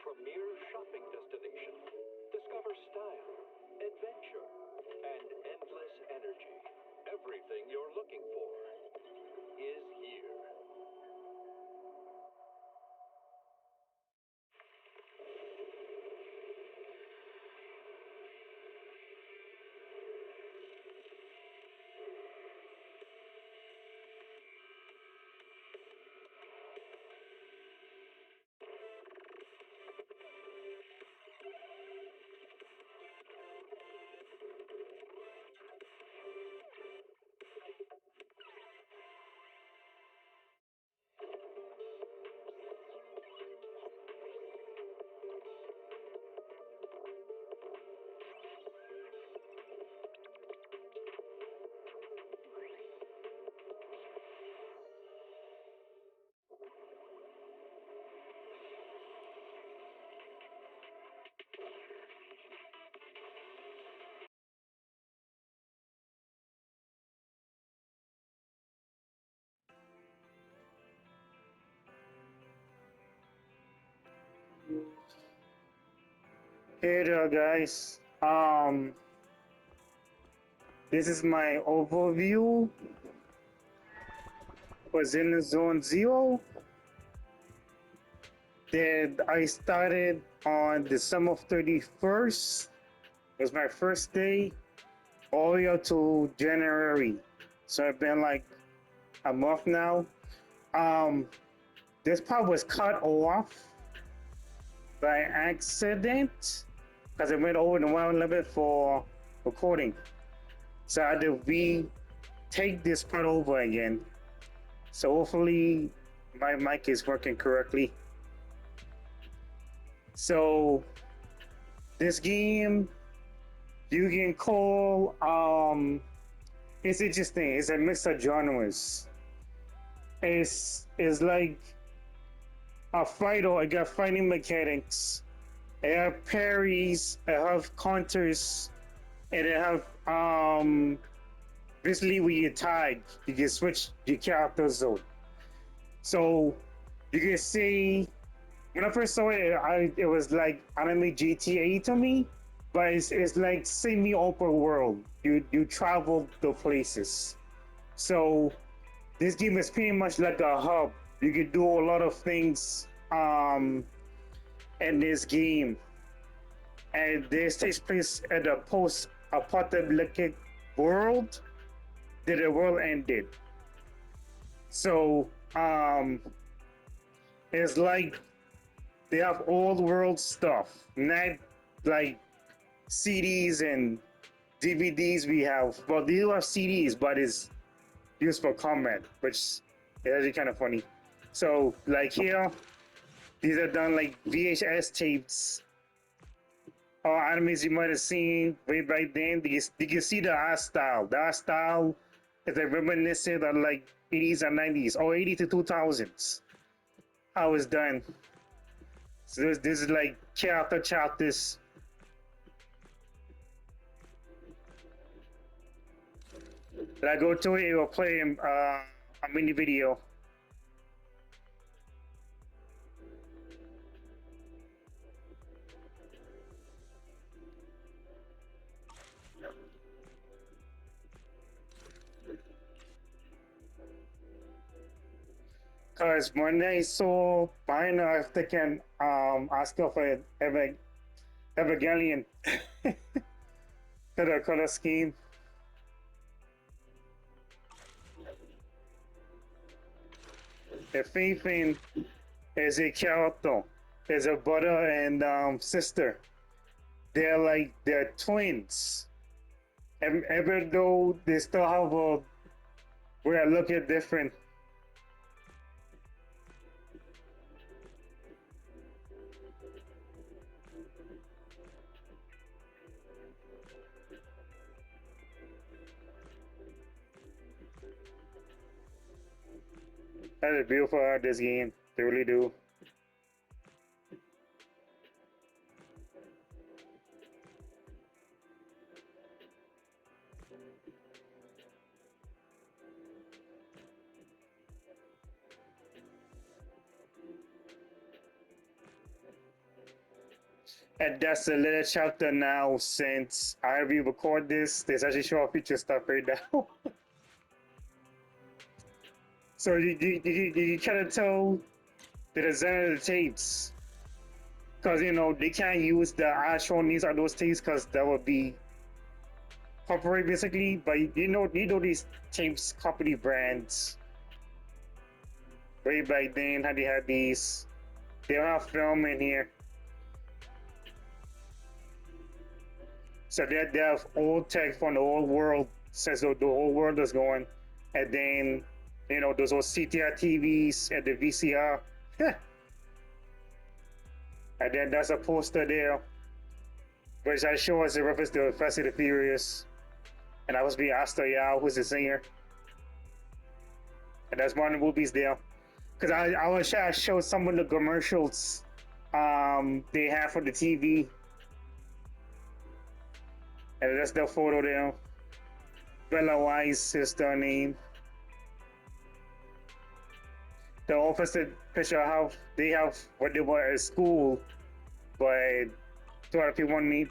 premier shopping destination. Discover style, adventure, and endless energy. Everything you're looking for is here. Hey there, guys. This is my overview for Zenless Zone Zero that I started on December 31st. It was my first day, all the way up to January. So it's been like a month now. Um, this part was cut off by accident because it went over the one limit for recording. So I had to retake this part over again. So hopefully my mic is working correctly. So this game you can call it's interesting. It's a mix of genres. It's like a fighter. I got fighting mechanics. I have parries. I have counters, and I have basically when you tag, you can switch your character zone. So you can see when I first saw it, it was like anime GTA to me, but it's like semi-open world. You travel the places. So this game is pretty much like a hub. You can do a lot of things in this game, and this takes place at a post-apocalyptic world that the world ended. So it's like they have old world stuff, not like CDs and DVDs we have. Well, they do have CDs, but it's used for combat, which is actually kind of funny. So, like here, these are done like VHS tapes or animes you might have seen way back then. You can see the art style. The art style is like reminiscent of like 80s and 90s or 80 to 2000s. How it's done. So this is like chapter chapters. When I go to it, it will play a mini video. Cause when I saw mine, I was thinking, ask for Evangelion, the color scheme. The faith in is a character, is a brother and sister. They're twins. And even though they still have a way of looking different. That is beautiful art, this game. They really do. And that's the little chapter now since I re-record this. There's actually show future stuff right now. So you kind of tell the designer of the tapes because you know they can't use the actual names of those tapes because that would be copyright basically. But you know these tapes company brands way back then how they had these. They don't have film in here, so they have old tech from the old world since the whole world is going, and then you know those old CTR TVs and the VCR. And then that's a poster there, which I show as a reference to Fast and the Furious. And that was be Asta Yao, who's the singer. And that's one of the movies there. Because I was trying to show some of the commercials they have for the TV. And that's the photo there. Bella Wise is their name. The opposite picture have they have what they were at school, but two other people need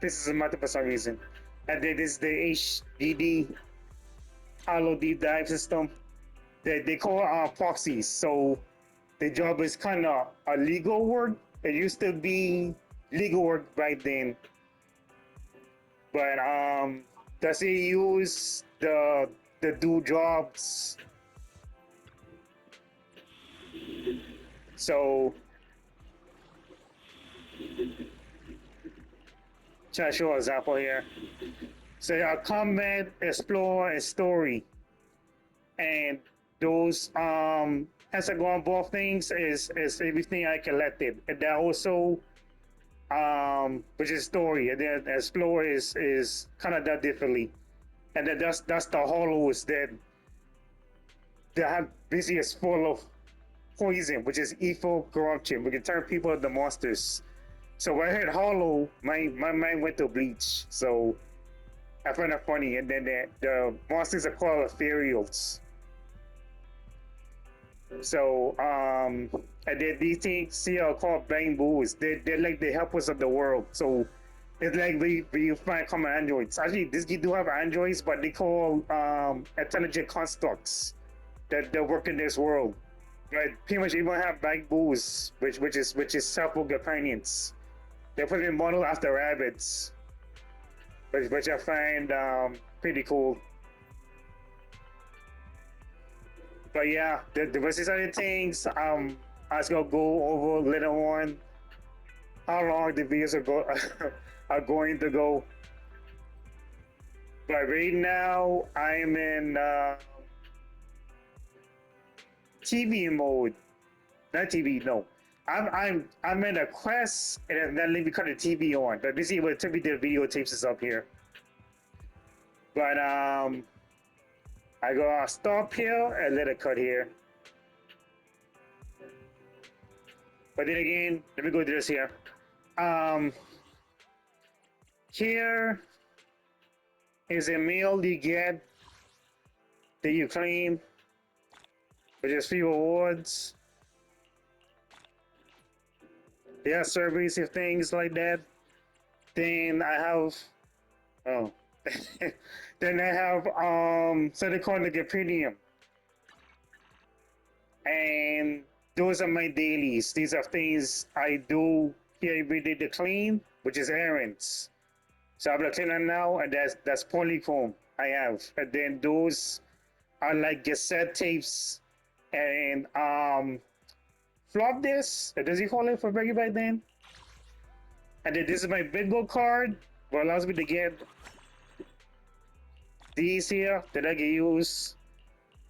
this is a matter for some reason. And then this is the HDD Hollow Deep Dive system. They call proxies. So the job is kind of a legal work. It used to be legal work back then, but does it use the do jobs? So try to show an example here. So combat, explore, and story, and those hexagon ball things is everything I collected, and that also which is story, and then explore is kind of done differently, and then that's the hollows that have basically is full of poison, which is evil corruption. We can turn people into monsters. So when I heard hollow, my mind went to bleach. So I find that funny, and then the monsters are called ethereals. So and then these things here are called bamboos. They're like the helpers of the world. So it's like we you find common androids. Actually, this you do have androids, but they call intelligent constructs that work in this world. Right, pretty much even have bamboos, which is self companions. They put in model after rabbits, which I find pretty cool. But yeah, the rest of the things I was gonna go over later on how long the videos are going to go. But right now I'm in TV mode. Not TV, no. I'm in a quest and then let me cut the TV on. But basically what took me to the videotapes is up here. But I go stop here and let it cut here. But then again, let me go to this here. Here is a meal you get that you claim, which is free rewards. They have surveys and things like that. Then I have oh then I have something called the Premium. And those are my dailies. These are things I do here every day to clean, which is errands. So I'm gonna clean them now, and that's polycomb I have. And then those are like cassette tapes and flop discs. Does he call it for Becky back then? And then this is my bingo card, what allows me to get these here that I can use.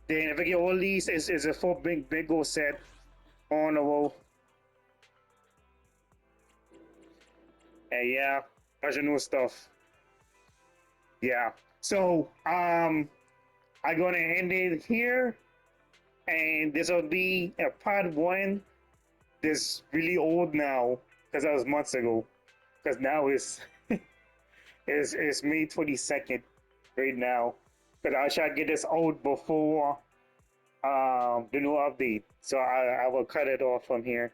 Then if I get all these, is a full bingo set on the wall. And yeah, bunch of new stuff. Yeah. So I'm gonna end it here, and this will be a part one. This really old now because that was months ago. Because now it's it's May 22nd right now. But I'll try to get this out before the new update. So I will cut it off from here.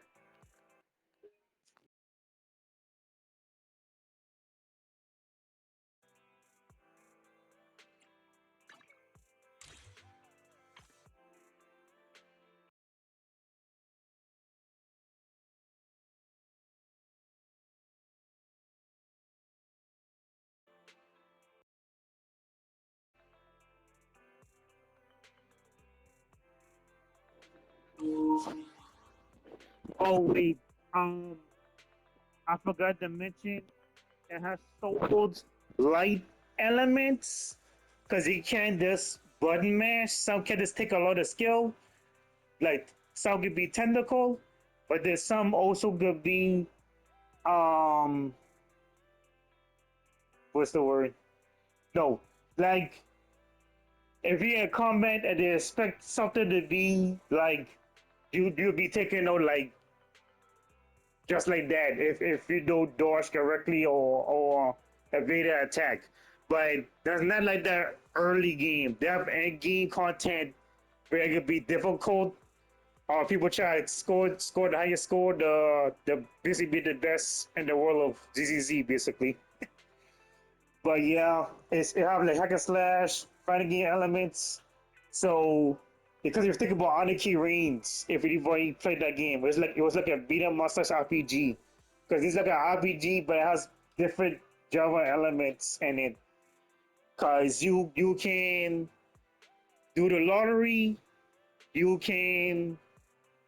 Oh wait, um, I forgot to mention it has so-called light elements because you can't just button mash. Some can just take a lot of skill. Like some could be technical, but there's some also could be um, what's the word? No, like if you're in combat and they expect something to be like you'll be taking out like just like that if you don't dodge correctly or evade an attack. But that's not like the early game. They have end game content where it could be difficult. People try to score the highest score, the basically be the best in the world of ZZZ basically. But yeah, it have like hack and slash fighting game elements. So because if you think about Anarchy Reigns, if anybody played that game, it was like a beat 'em up slash RPG. Because it's like an RPG, but it has different Java elements in it. Cause you can do the lottery, you can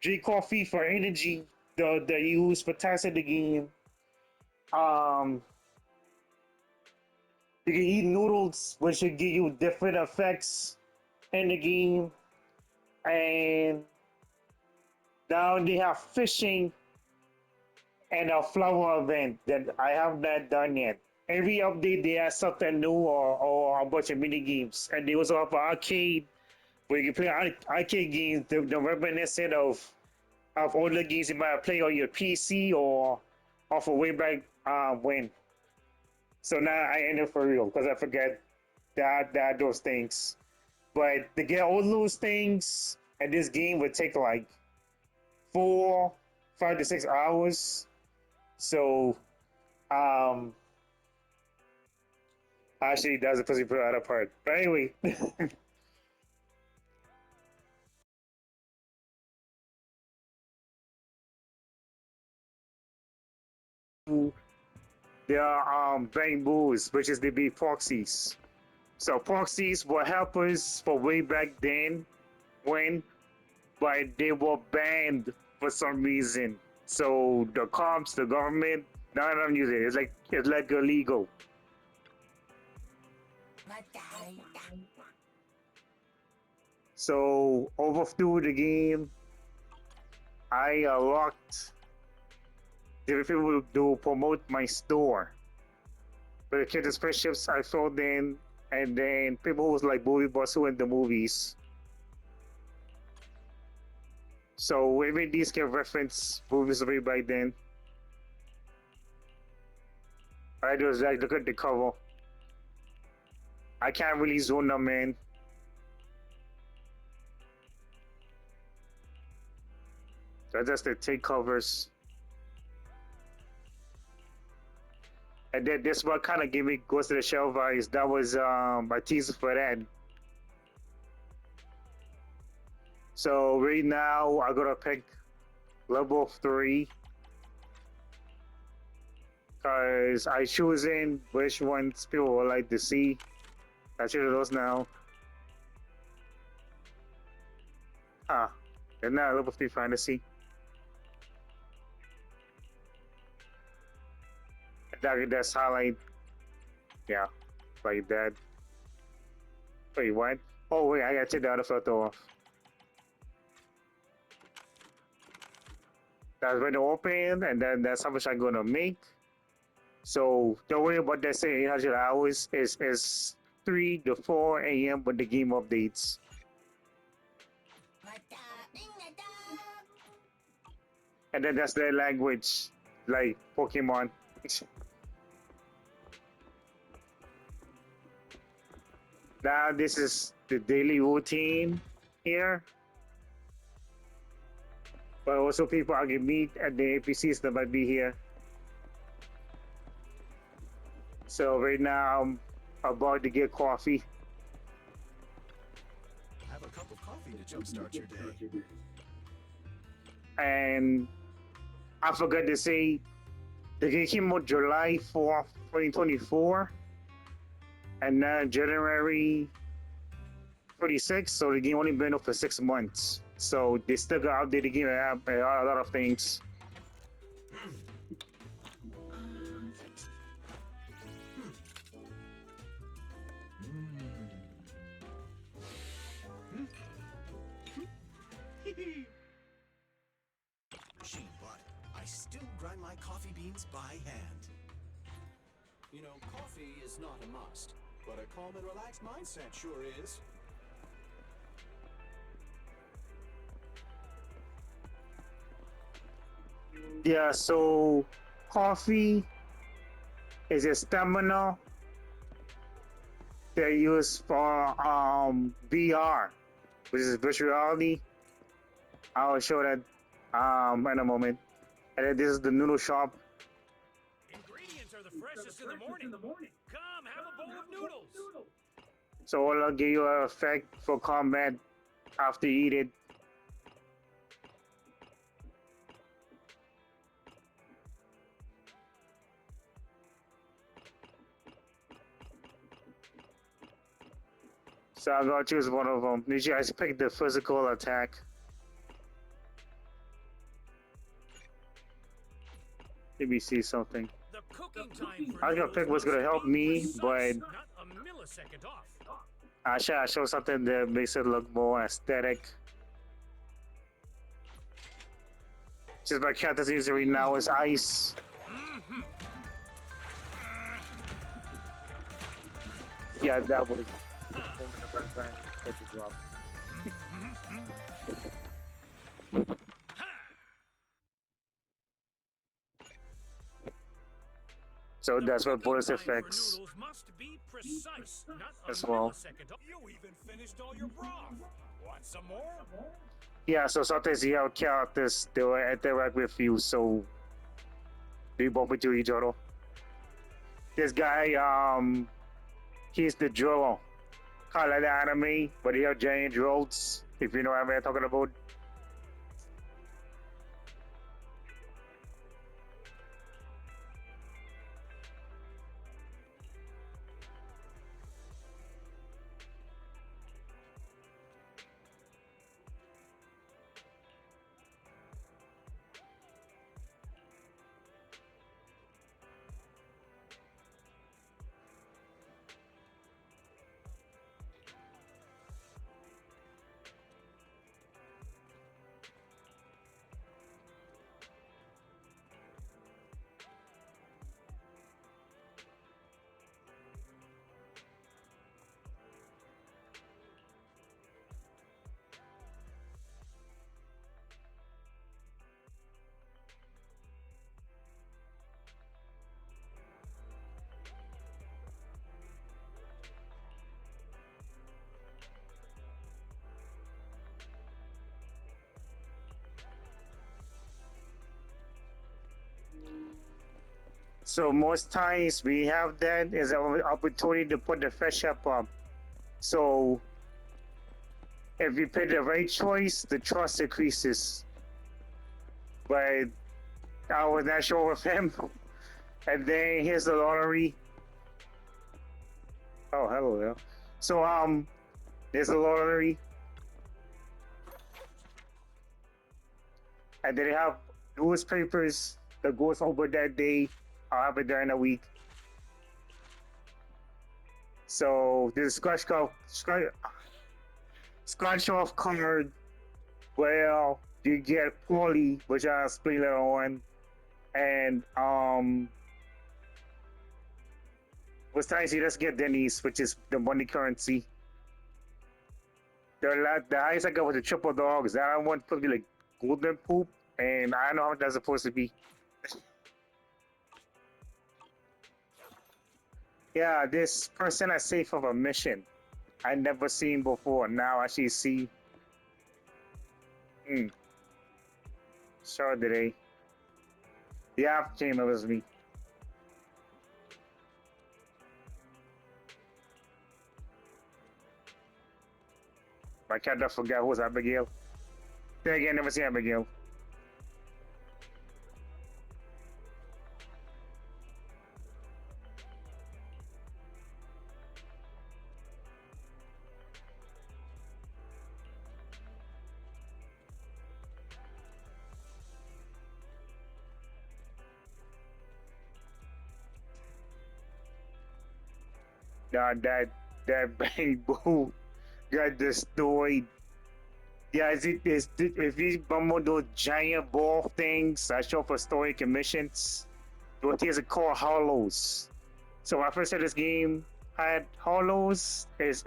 drink coffee for energy, the use for tasks in the game. Um, you can eat noodles, which should give you different effects in the game. And now they have fishing and a flower event that I have not done yet. Every update they have something new or a bunch of mini games, and they also have an arcade where you can play arcade games, the reminiscent of older games you might play on your PC or off of way back when. So now I end it for real because I forget that those things. But to get all those things, and this game would take like 5 to 6 hours. So, um, actually, that's a pussy put out apart. But anyway, there are bamboos, which is the big proxies. So proxies were helpers for way back then when, but they were banned for some reason. So the cops, the government, none of them use it. It's like illegal. So over through the game, I locked different people to promote my store. But the kids' friendships I filled in, and then people who was like movie boss who in the movies. So even these can reference movies way back then. I just like look at the cover. I can't really zone them in. So that's the take covers. And then this one kind of gave me Ghost of the Shell vibes. That was a teaser for that. So right now I gotta pick level 3 because I choosing which ones people would like to see. I choose those now. They're not level 3 fantasy. That's highlight. Yeah, like that. Wait, what? Oh wait, I gotta take the other photo off. That's when they open, and then that's how much I'm gonna make. So don't worry about that. Say 800 hours is 3 to 4 a.m. when the game updates. And then that's their language, like Pokemon. Now this is the daily routine here. But also people I can meet at the APCs that might be here. So right now I'm about to get coffee. Have a cup of coffee to jumpstart your day. And I forgot to say the game came out July 4th, 2024. And now January 26th, so the game only been up for 6 months. So they still got update the game and have a lot of things. beans by hand. You know, coffee is not a must, but a calm and relaxed mindset sure is. Yeah, so coffee is a stamina they use for VR, which is virtual reality. I'll show that in a moment. And then this is the noodle shop. Ingredients are the freshest in the morning. Come, have a bowl of noodles. So it'll give you an effect for combat after you eat it. So I'm gonna choose one of them. Did you guys pick the physical attack? Maybe see something. The cooking time for I was gonna pick what's gonna help me, but not a millisecond off. I show something that makes it look more aesthetic. Just my cat that's using right now is ice. Yeah, that was. So that's what bonus effects Must be precise, not a as well. millisecond off. You even finished all your broth. Want some more? Yeah, so sometimes you have characters that will interact with you, so they bump into each other. This guy, he's the driller. Kind of like the anime, but he have giant drills, if you know what I'm talking about. So most times we have that as an opportunity to put the fresh up up. So if you pick the right choice, the trust increases. But I was not sure with him. And then here's the lottery. Oh, hello there. So there's the lottery. And then they have newspapers that goes over that day. I'll have it during the week. So this scratch off card where you get poorly, which I'll explain later on. And with times you just get Denny's, which is the money currency. The highest I got was the triple dogs. That one supposed to be like golden poop, and I don't know how that's supposed to be. Yeah, this person has saved of a mission I never seen before. Now I actually see. Sure did they? The app came it was me. My cat I forgot who was Abigail. Then again, never seen Abigail. Nah, that bamboo got destroyed. Yeah, if you bumble those giant ball things, I show for story commissions. what is it called hollows. So when I first said this game had hollows is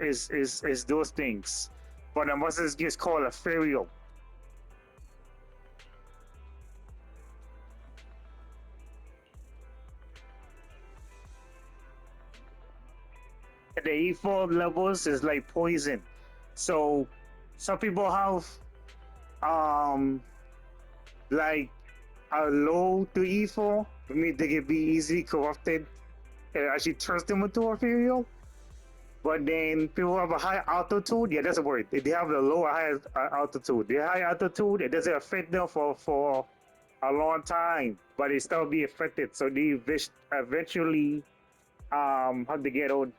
those things. But the most is just called a ethereal. The E4 levels is like poison. So some people have um like a low to E4. I mean they can be easily corrupted. It actually turns them into ethereal. But then people have a high altitude. Yeah, that's a word. They have the low or high altitude. The high altitude, it doesn't affect them for a long time, but it still be affected. So they eventually have to get old.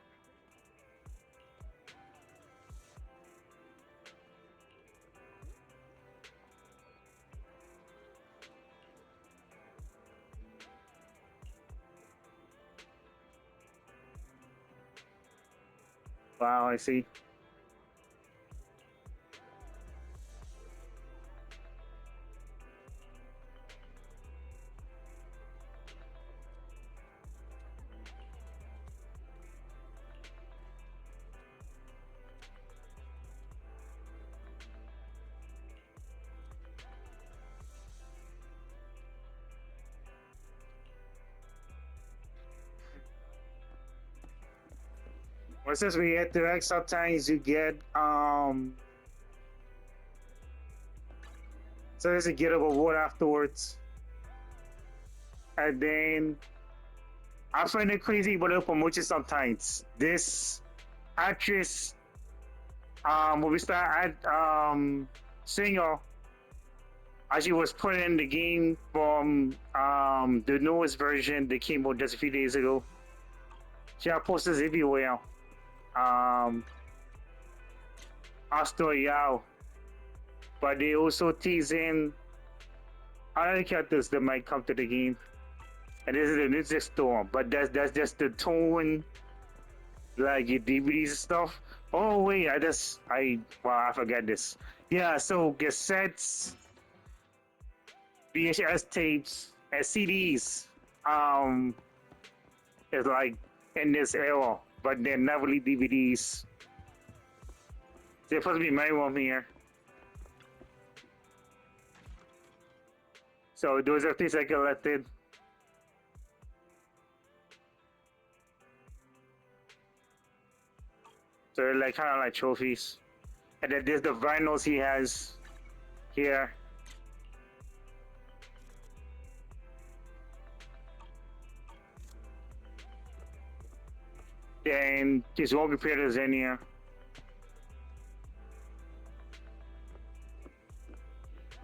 Wow, I see. Well, since we interact, sometimes you get so there's a get a reward afterwards, and then I find it crazy, but they'll promote you sometimes. This actress, movie star, singer, actually was put in the game from the newest version that came out just a few days ago. She had posters everywhere. Um, Astor Yao, but they also teasing other characters that might come to the game. And this is the music store, but that's just the tone, like your DVDs and stuff. Oh wait, I forgot this. Yeah, so cassettes, VHS tapes, and CDs, is like in this era, but they're not really DVDs. There's supposed to be my one here. So those are things I collected. So they're like kind of like trophies. And then there's the vinyls he has here. Then his wall computers in here.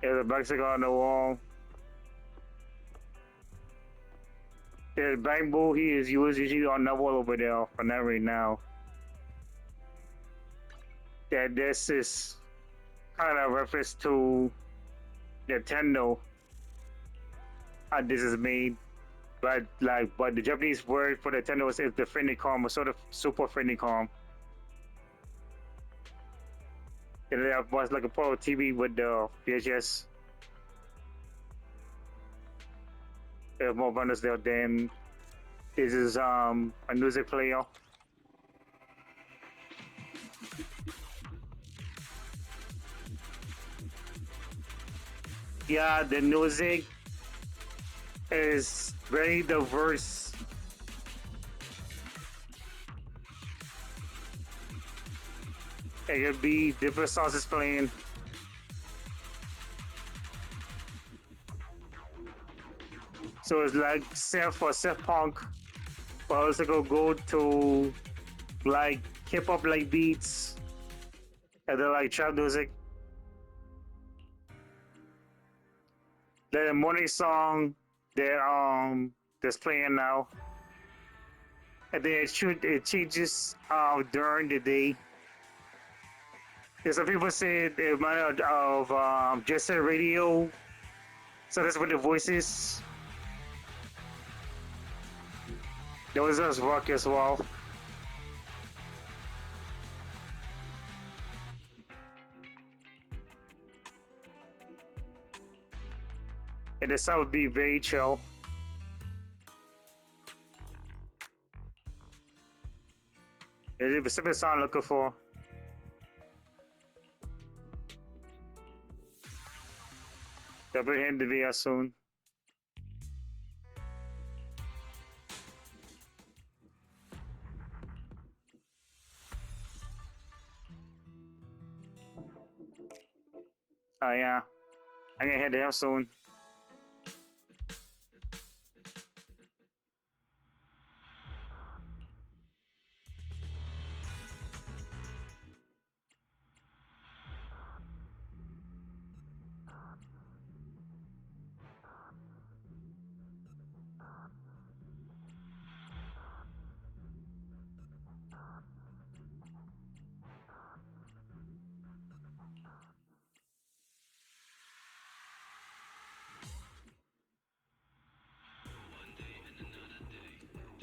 There's a bicycle on the wall. There's bamboo he is usually on the wall over there, but not right now. That this is kind of reference to Nintendo. How this is made. But the Japanese word for Nintendo is the Famicom, or sort of Super Famicom. And it was like a Pro TV with the VHS. There's more bundles there. Then this is a music player. Yeah, the music is very diverse. It could be different songs playing. So it's like self punk, but also go to like hip hop like beats, and then like trap music. Then the morning song that's playing now, and then it changes during the day. Yeah, some people say it reminded of Just a Radio, so that's what the voice is. There was us rock as well. And the sound would be very chill. Is it specific song I'm looking for? They'll bring him to VR soon. Oh yeah, I'm gonna head there soon.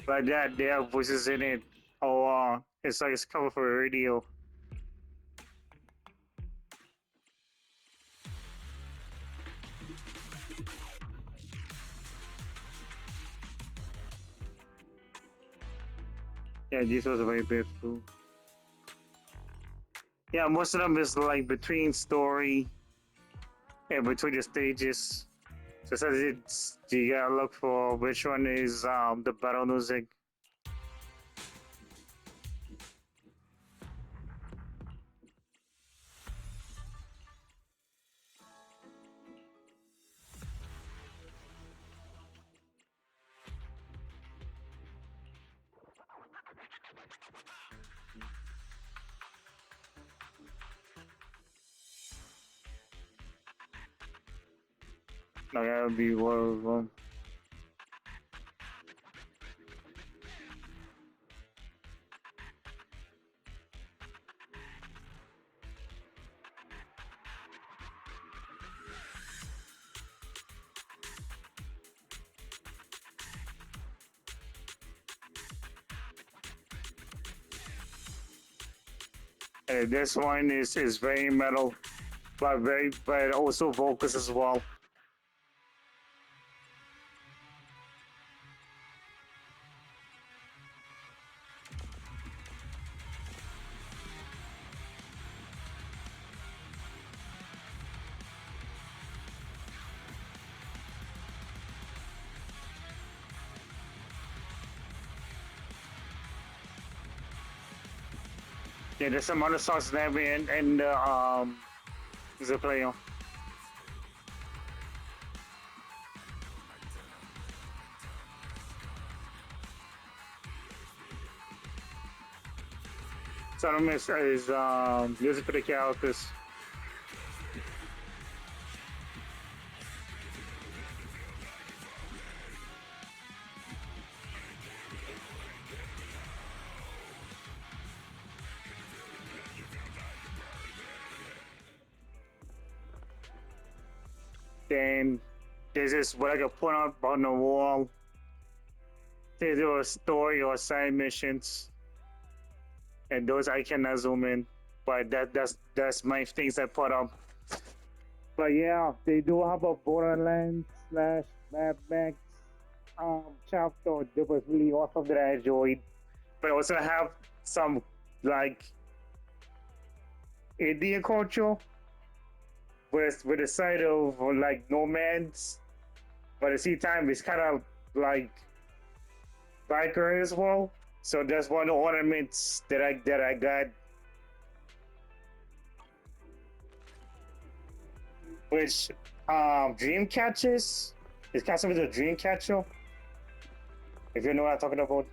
But that they have voices in it. Oh, it's like it's covered for a radio. Yeah, this was very beautiful. Yeah, most of them is like between story and between the stages. So it says it's you gotta look for which one is the battle music. No, that would be one of them. And this one is very metal, but also vocals as well. Yeah, there's some other songs that we in the player. Some of them is music for the characters. Then there's this what I can put up on the wall. There's a story or side missions, and those I cannot zoom in. But that's my things I put up. But yeah, they do have a Borderlands slash Mad Max chapter that was really awesome that I enjoyed. But also have some like Indian culture with a side of like nomads, but at the same time it's kind of like biker as well. So that's one of the ornaments that I got, which dream catches. It's kind of a dream catcher. If you know what I'm talking about.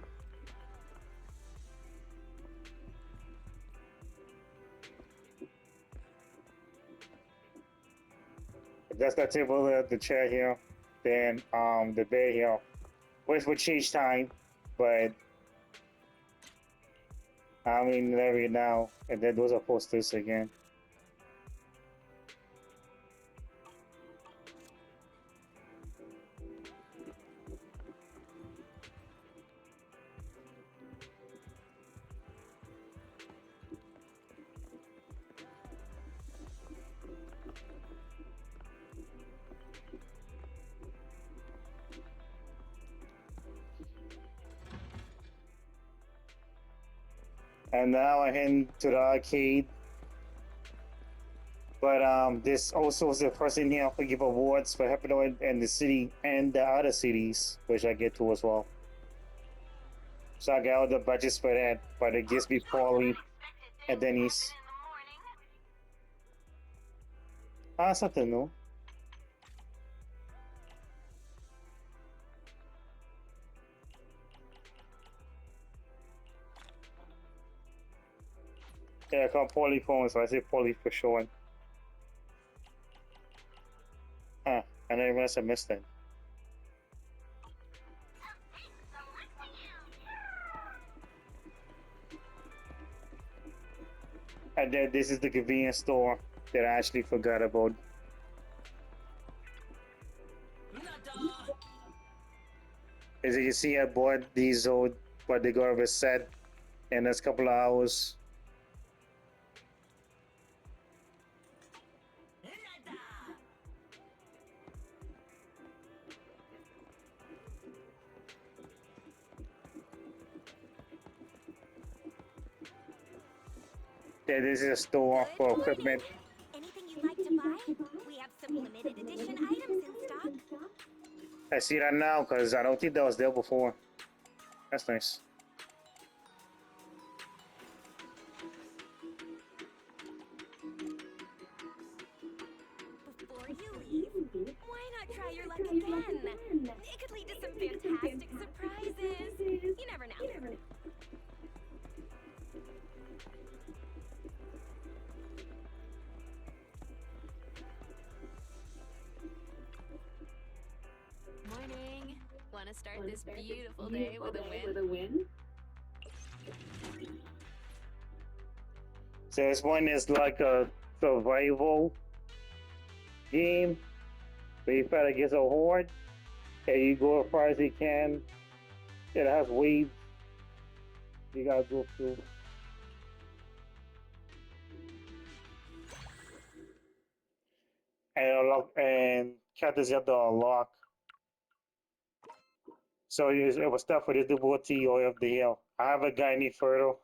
That's the table, the chair here, then the bed here, which would change time, but I'm in area now, and then those are posters again. And now I head to the arcade. But this also is the person here to give awards for helping out in the city and the other cities, which I get to as well. So I got all the budgets for that, but it gives me Paulie and Denny's. Ah, something new. Yeah, I call Paulie phone, so I say Paulie for short. Huh, I never realized I missed that. And then this is the convenience store that I actually forgot about. As you can see, I bought these old, but they go over set in this couple of hours. Yeah, this is a store for equipment. Anything you'd like to buy? We have some limited edition items in stock. I see that now because I don't think that was there before. That's nice. Before you leave, why not try your luck again? It could lead to some fantastic surprises. You never know. Morning. Want to start this beautiful day with a win? So this one is like a survival game where you try to get a horde and you go as far as you can. It has waves you gotta go through. And unlock and characters you have to unlock. So it was tough for this devotee or of the hill. I have a guy named Fertile.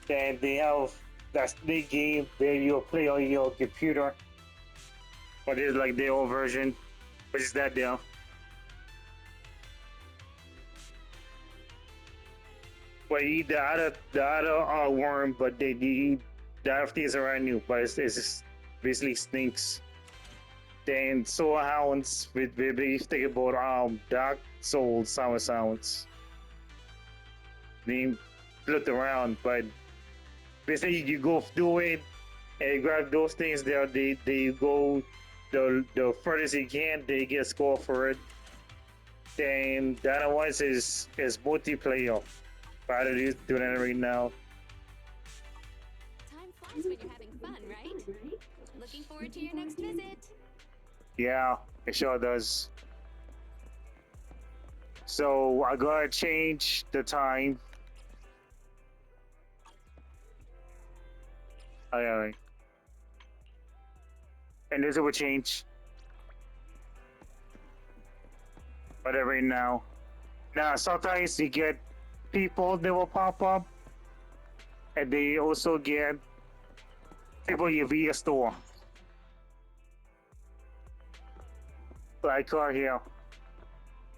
And they have that snake game where you play on your computer. But it's like their own version, which is that deal. But you eat the other worm, but they eat the other things around you, but it's just basically snakes. Then soul hounds with you think about dark soul sounds. They flipped around, but basically you go through it and you grab those things there, they go the furthest you can, they get score for it. Then the other ones is multiplayer. But it is doing it right now. Time flies when you're having fun, right? Looking forward to your next visit. Yeah, it sure does. So I gotta change the time. Alright. And this will change. But right now. Now sometimes you get people that will pop up. And they also get people you via store. Like her here.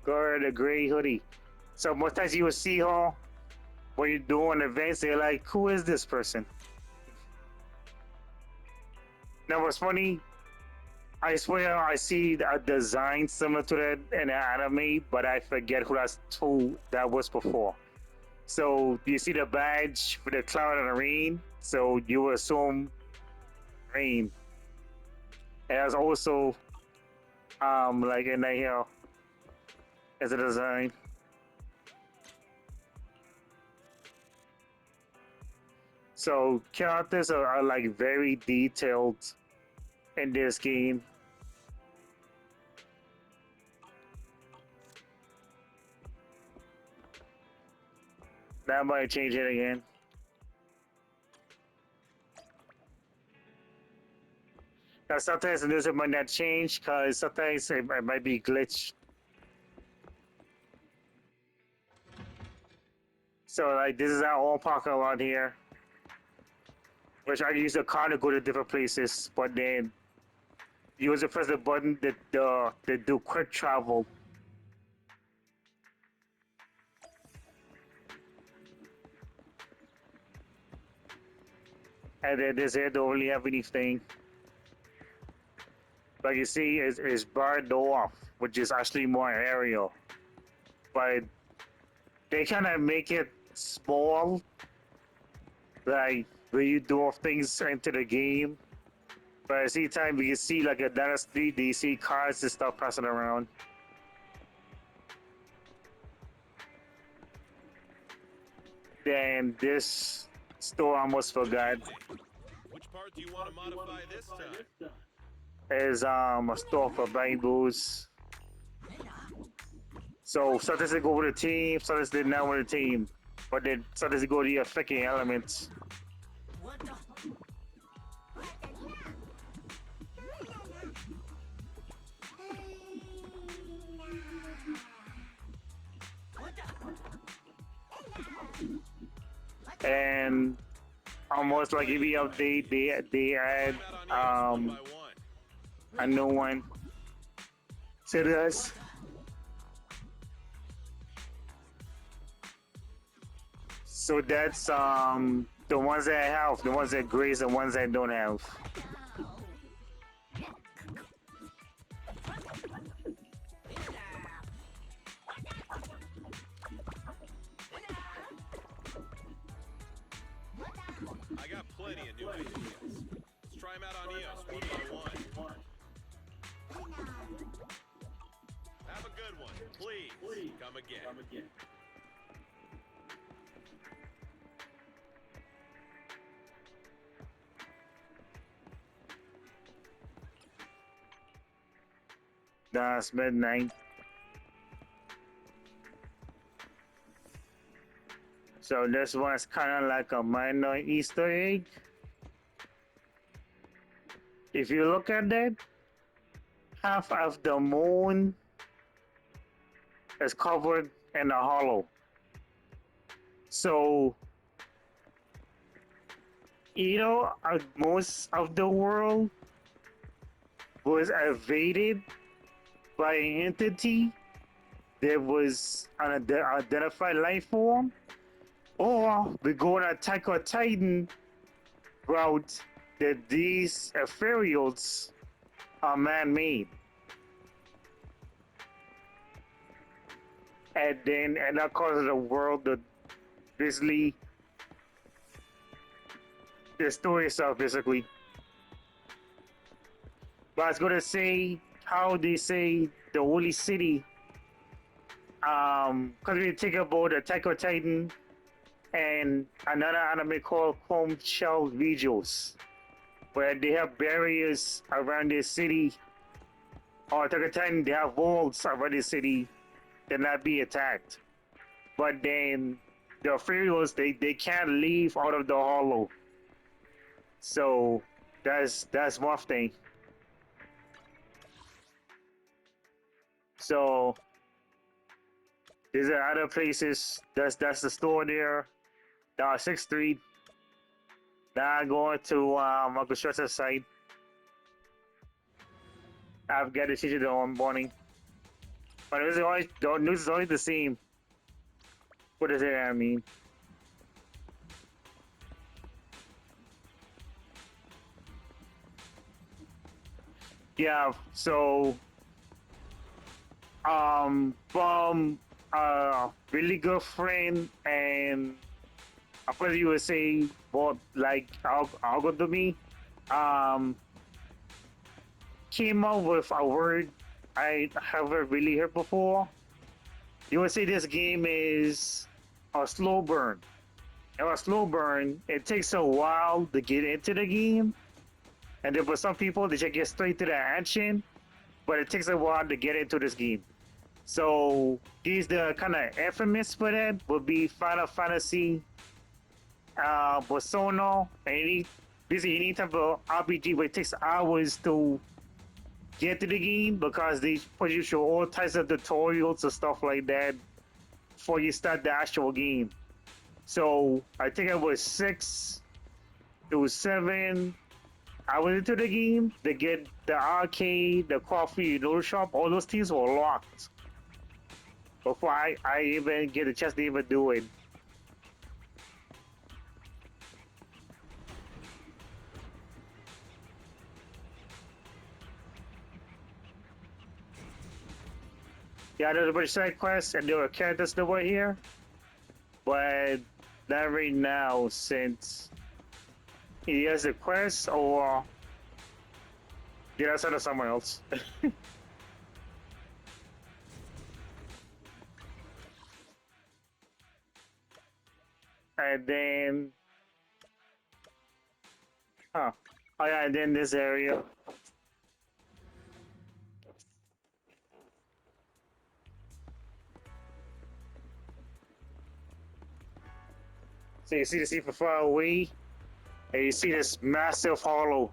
Girl, the gray hoodie. So most times you will see her when you're doing events, they're like, who is this person? Now what's funny, I swear I see a design similar to that in an anime, but I forget who that was before. So you see the badge with the cloud and the rain, so you assume rain. And there's also like in the here as a design. So characters are like very detailed in this game. That might change it again. Now sometimes the news might not change because sometimes it might be glitch. So like this is our own parking lot here, which I use the car to go to different places, but then you also press the button that do quick travel. And then this here don't really have anything. Like you see, is barred off, which is actually more aerial. But they kind of make it small, like when you do things into the game. But at the same time, you can see like a down the street, you see cars and stuff passing around. Then this store I almost forgot Which part do you want to modify this time? is a store for buying booze. So sometimes they go with a team, sometimes they not with a team, but then sometimes they go to the affecting elements. And almost like every update, they add One by one. a new one to this. So that's the ones that I have, the ones that grace, the ones that don't have. I got plenty of new ideas. Let's try them out on EOS one by one. Have a good one. Please come again. That's midnight. So this one's kind of like a minor Easter egg. If you look at that, half of the moon is covered in a hollow. So, most of the world was invaded by an entity that was an identified life form, or we go on a Attack on Titan route that these ethereals are man-made. And that causes the world to basically destroy itself, basically. But I was gonna say how they say the Holy City, because we think about Attack on Titan and another anime called Home Shell Regions, where they have barriers around their city, or Attack on Titan, they have walls around the city that not be attacked. But then the Ethereals, they can't leave out of the hollow. So that's one thing. So there's other places. That's the store there. Down 6th Street. Now going to Uncle Short's site. I've got to see you the morning. But it was always the news is always the same. What does it mean? Yeah, so from a really good friend and a friend you would say both like algorithm came up with a word I haven't really heard before. You would say this game is a slow burn. And a slow burn, it takes a while to get into the game. And then for some people, they just get straight to the action. But it takes a while to get into this game. So he's the kind of infamous for that would be Final Fantasy, Persona, basically any type of RPG where it takes hours to get to the game because they put you through all types of tutorials and stuff like that before you start the actual game. So I think it was 6 to 7 hours into the game to get the arcade, the coffee, noodle shop, all those things were locked before I even get a chance to even do it. Yeah, there's a bunch of side quests and there were characters that were here, but not right now since he has a quest or did I send it somewhere else? And then, huh? Oh yeah, and then this area. So you see the sea from far away, and you see this massive hollow.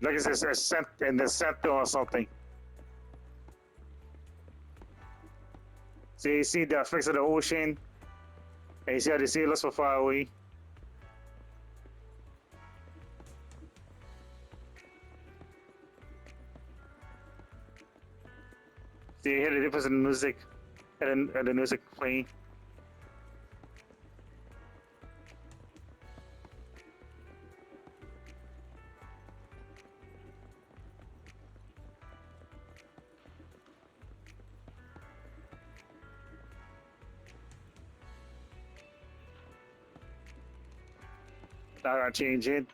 Like it's in the center or something. So you see the effects of the ocean, and you see how the sea looks from far away. So you hear the difference in the music, and the music playing. Now I change it.